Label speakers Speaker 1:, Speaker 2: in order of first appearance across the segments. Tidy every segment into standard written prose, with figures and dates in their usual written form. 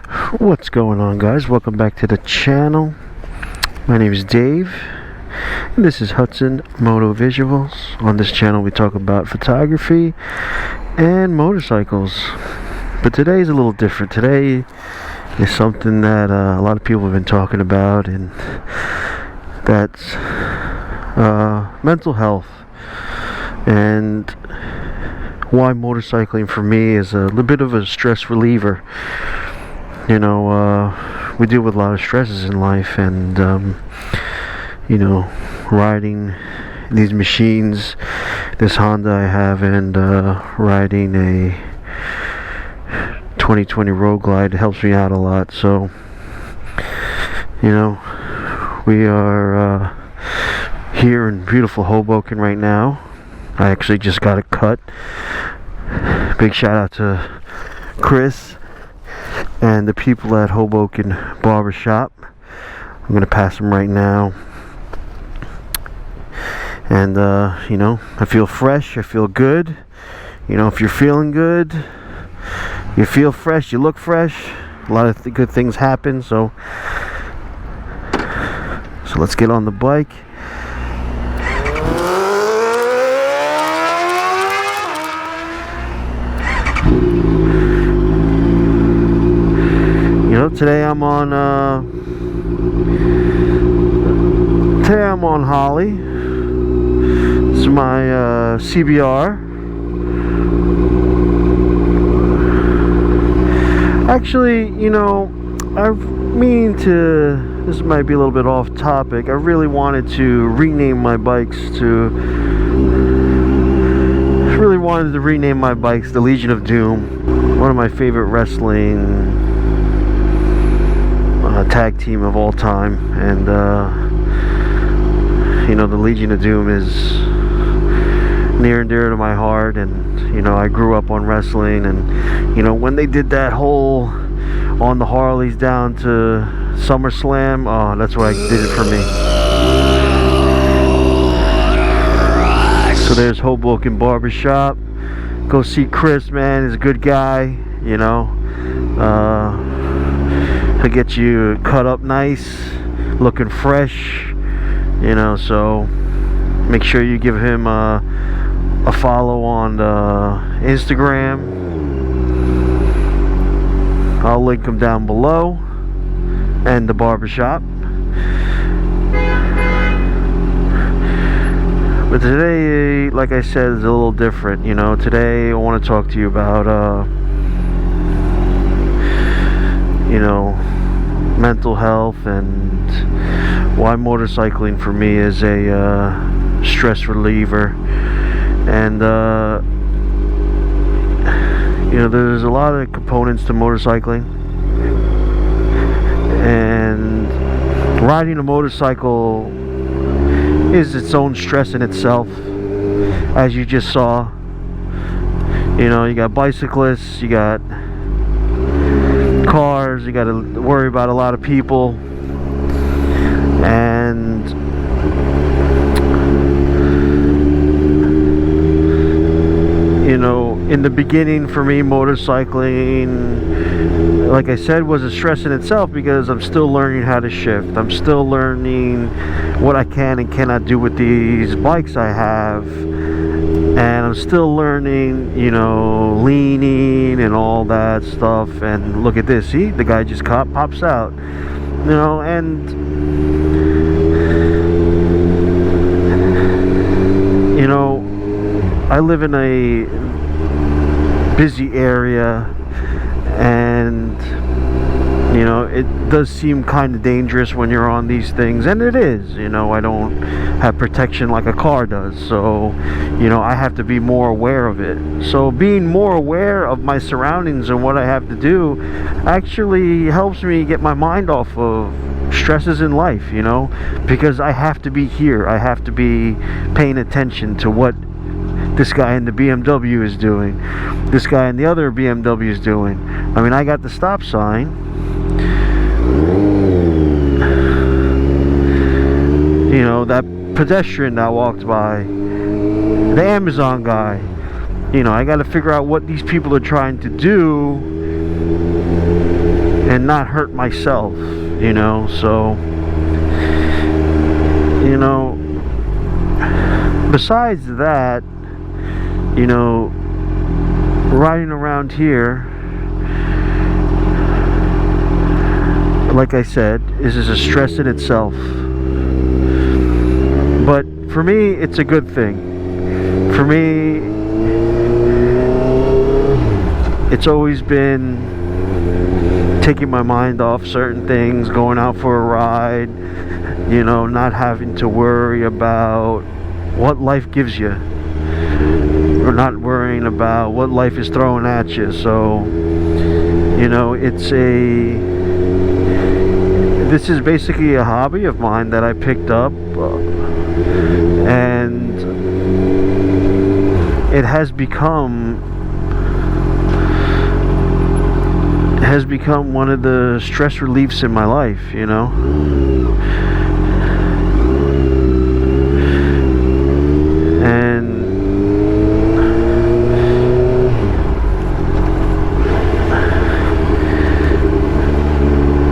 Speaker 1: What's going on, guys? Welcome back to the channel. My name is Dave and this is Hudson Moto Visuals. On this channel we talk about photography and motorcycles, but today is a little different. Today is something that a lot of people have been talking about, and that's mental health and why motorcycling for me is a little bit of a stress reliever. You know, we deal with a lot of stresses in life, and you know, riding these machines, this Honda I have, and riding a 2020 Road Glide helps me out a lot. So, you know, we are here in beautiful Hoboken right now. I actually just got it cut. Big shout out to Chris and the people at Hoboken Barbershop. I'm gonna pass them right now, and you know, I feel fresh, I feel good. You know, if you're feeling good, you feel fresh, you look fresh, a lot of good things happen. So let's get on the bike. Today I'm on Harley. This is my CBR. Actually, you know, this might be a little bit off topic. I really wanted to rename my bikes the Legion of Doom. One of my favorite wrestling tag team of all time, and you know, the Legion of Doom is near and dear to my heart. And you know, I grew up on wrestling, and you know, when they did that whole on the Harleys down to SummerSlam, oh, that's what did it for me. So there's Hoboken Barbershop. Go see Chris, man. He's a good guy, you know. He'll get you cut up nice, looking fresh, you know. So make sure you give him a follow on Instagram. I'll link him down below, and the barbershop. But today, like I said, is a little different. You know, today I want to talk to you about you know, mental health and why motorcycling for me is a stress reliever. And you know, there's a lot of components to motorcycling, and riding a motorcycle is its own stress in itself, as you just saw. You know, you got bicyclists, you got cars, you got to worry about a lot of people. And you know, in the beginning for me, motorcycling, like I said, was a stress in itself, because I'm still learning how to shift. I'm still learning what I can and cannot do with these bikes I have. And I'm still learning, you know, leaning and all that stuff. And look at this, see, the guy just pops out, you know. And you know, I live in a busy area, and you know, it does seem kind of dangerous when you're on these things, and it is. You know, I don't have protection like a car does, so you know, I have to be more aware of it. So being more aware of my surroundings and what I have to do actually helps me get my mind off of stresses in life, you know, because I have to be here. I have to be paying attention to what this guy in the BMW is doing, this guy in the other BMW is doing. I mean, I got the stop sign. You know, that pedestrian that walked by, the Amazon guy. You know, I got to figure out what these people are trying to do and not hurt myself, you know. So, you know, besides that, you know, riding around here, like I said, is a stress in itself. But for me, it's a good thing. For me, it's always been taking my mind off certain things, going out for a ride, you know, not having to worry about what life gives you, or not worrying about what life is throwing at you. So, you know, this is basically a hobby of mine that I picked up, and it has become one of the stress reliefs in my life, you know.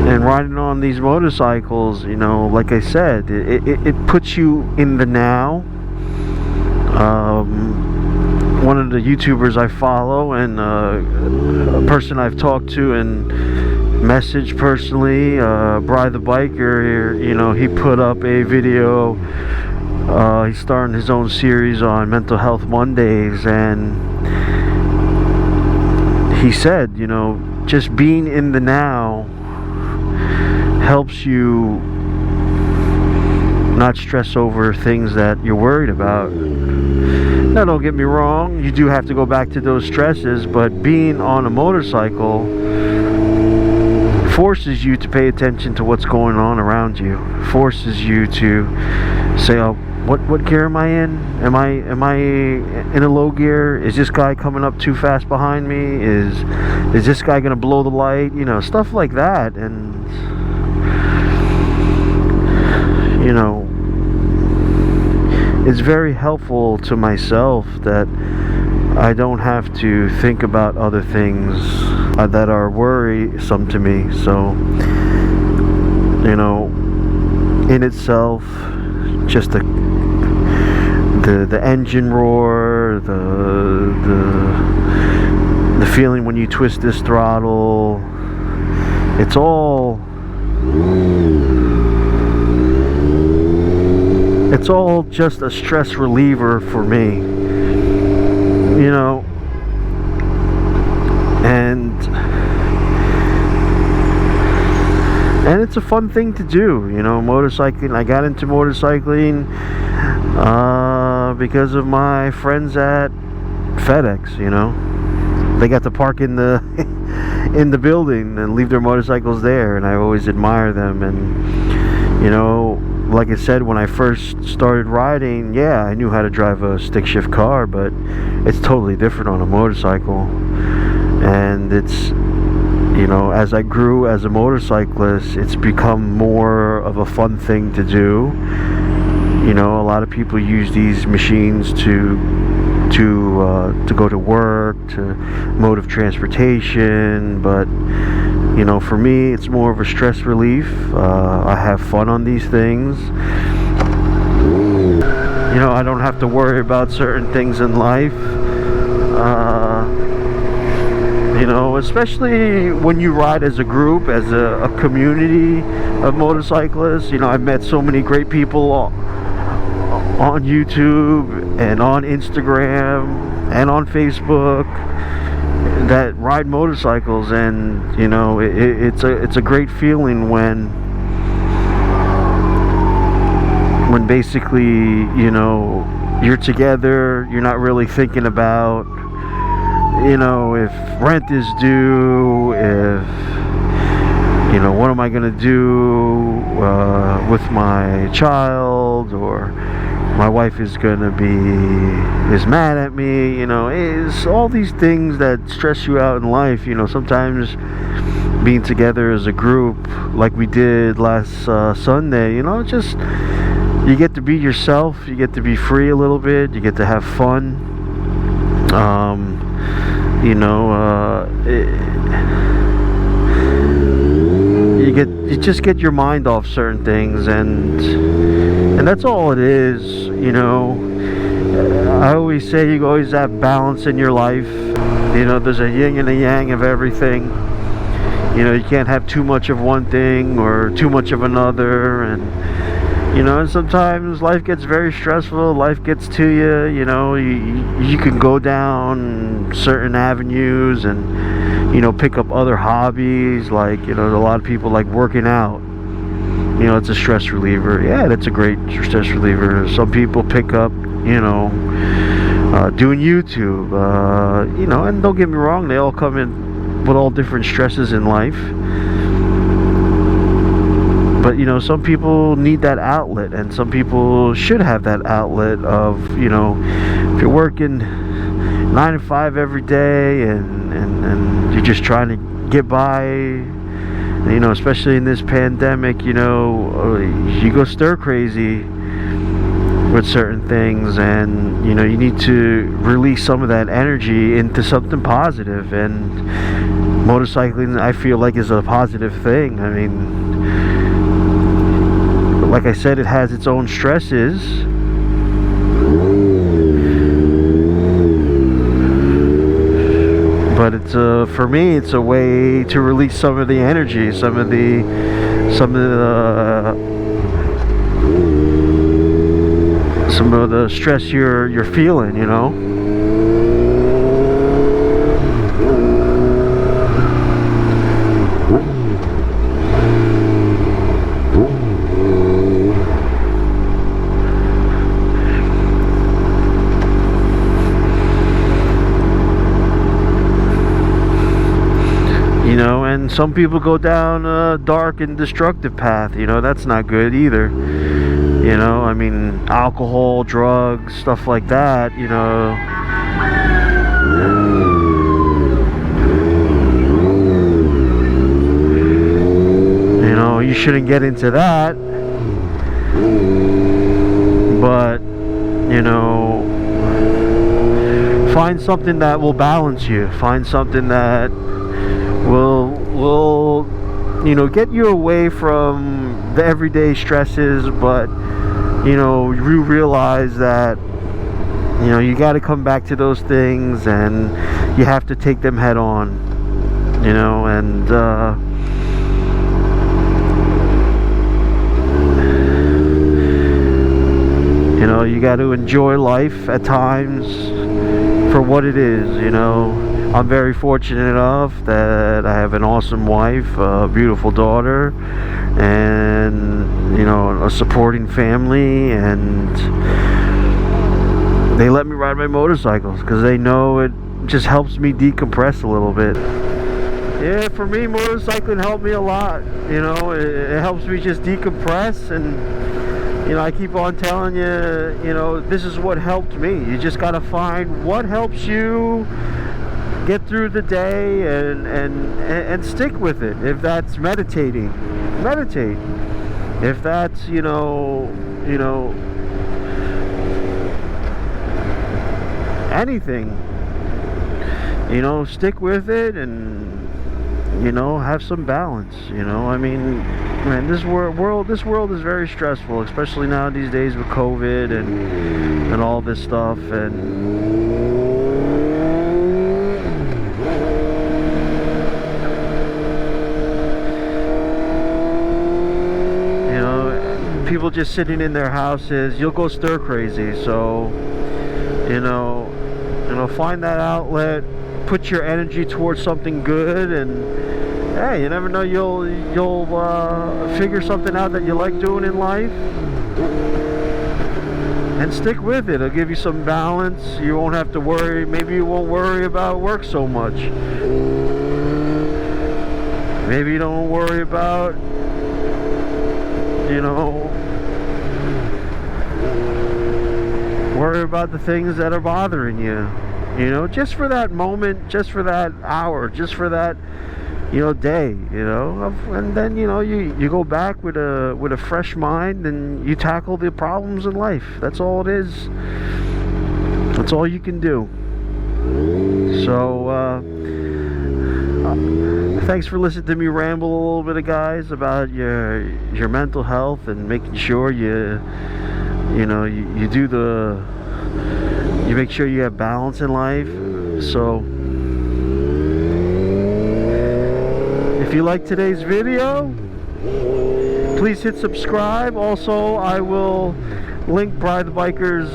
Speaker 1: And riding on these motorcycles, you know, like I said, it puts you in the now. One of the YouTubers I follow, and a person I've talked to and messaged personally, Bry the Biker, you know, he put up a video. He's starting his own series on Mental Health Mondays, and he said, you know, just being in the now helps you not stress over things that you're worried about. Now, don't get me wrong, you do have to go back to those stresses, but being on a motorcycle forces you to pay attention to what's going on around you. Forces you to say, oh, what gear am I in? Am I in a low gear? Is this guy coming up too fast behind me? Is this guy gonna blow the light? You know, stuff like that. And you know, it's very helpful to myself that I don't have to think about other things that are worrisome to me. So, you know, in itself, just the engine roar, the feeling when you twist this throttle, it's all just a stress reliever for me, you know. And it's a fun thing to do, you know. Motorcycling, I got into motorcycling because of my friends at FedEx, you know. They got to park in the in the building and leave their motorcycles there, and I always admire them. And you know, like I said, when I first started riding, yeah, I knew how to drive a stick shift car, but it's totally different on a motorcycle. And it's, you know, as I grew as a motorcyclist, it's become more of a fun thing to do. You know, a lot of people use these machines to go to work, to mode of transportation, but you know, for me, it's more of a stress relief. I have fun on these things. You know, I don't have to worry about certain things in life. You know, especially when you ride as a group, as a community of motorcyclists. You know, I've met so many great people on YouTube and on Instagram and on Facebook that ride motorcycles, and you know, it's a great feeling when basically, you know, you're together, you're not really thinking about, you know, if rent is due, if, you know, what am I gonna do with my child, or my wife is mad at me. You know, it's all these things that stress you out in life. You know, sometimes being together as a group, like we did last Sunday, you know, just, you get to be yourself, you get to be free a little bit, you get to have fun. You know, you just get your mind off certain things, and that's all it is, you know. I always say you always have balance in your life. You know, there's a yin and a yang of everything. You know, you can't have too much of one thing or too much of another, and you know, and sometimes life gets very stressful, life gets to you, you know, you can go down certain avenues and, you know, pick up other hobbies, like, you know, a lot of people like working out. You know, it's a stress reliever. Yeah, that's a great stress reliever. Some people pick up, you know, doing YouTube, you know, and don't get me wrong, they all come in with all different stresses in life. But, you know, some people need that outlet, and some people should have that outlet of, you know, if you're working 9 to 5 every day and you're just trying to get by, you know, especially in this pandemic, you know, you go stir crazy with certain things, and, you know, you need to release some of that energy into something positive, and motorcycling, I feel like, is a positive thing. I mean, like I said, it has its own stresses, but it's for me, it's a way to release some of the energy, some of the stress you're feeling, you know. You know, and some people go down a dark and destructive path, you know, that's not good either. You know, I mean, alcohol, drugs, stuff like that, you know. You know, you shouldn't get into that. But, you know, find something that will balance you. Find something that will you know, get you away from the everyday stresses, but, you know, you realize that, you know, you got to come back to those things, and you have to take them head on, you know, and you know, you got to enjoy life at times for what it is, you know. I'm very fortunate enough that I have an awesome wife, a beautiful daughter, and, you know, a supporting family, and they let me ride my motorcycles because they know it just helps me decompress a little bit. Yeah, for me, motorcycling helped me a lot, you know. It helps me just decompress, and, you know, I keep on telling you, you know, this is what helped me. You just got to find what helps you get through the day, and stick with it. If that's meditating, meditate. If that's, you know, anything, you know, stick with it, and, you know, have some balance, you know. I mean, man, this world is very stressful, especially now these days with COVID and all this stuff, and people just sitting in their houses, you'll go stir crazy. So, you know, find that outlet, put your energy towards something good, and hey, you never know, you'll figure something out that you like doing in life, and stick with it. It'll give you some balance. You won't have to worry. Maybe you won't worry about work so much. Maybe you don't worry about, you know, worry about the things that are bothering you, you know, just for that moment, just for that hour, just for that, you know, day, you know. And then, you know, you go back with a fresh mind, and you tackle the problems in life. That's all it is. That's all you can do. So Thanks for listening to me ramble a little bit, guys, about your mental health and making sure you make sure you have balance in life. So if you like today's video, please hit subscribe. Also, I will link Brian the Biker's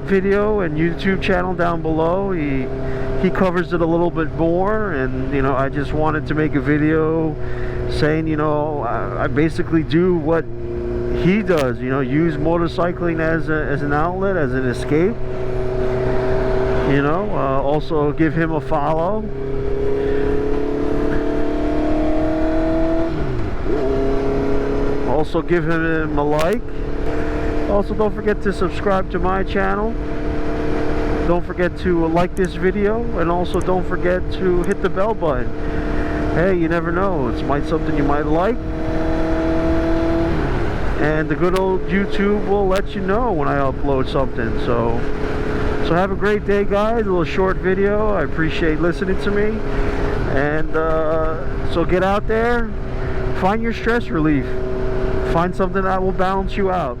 Speaker 1: video and YouTube channel down below. He covers it a little bit more, and I just wanted to make a video saying I basically do what he does. Use motorcycling as an outlet, as an escape. Also give him a follow. Also give him a like. Also, don't forget to subscribe to my channel. Don't forget to like this video, and also don't forget to hit the bell button. Hey, you never know, it's something you might like, and the good old YouTube will let you know when I upload something. So have a great day, guys. A little short video. I appreciate listening to me, and so get out there, find your stress relief, find something that will balance you out.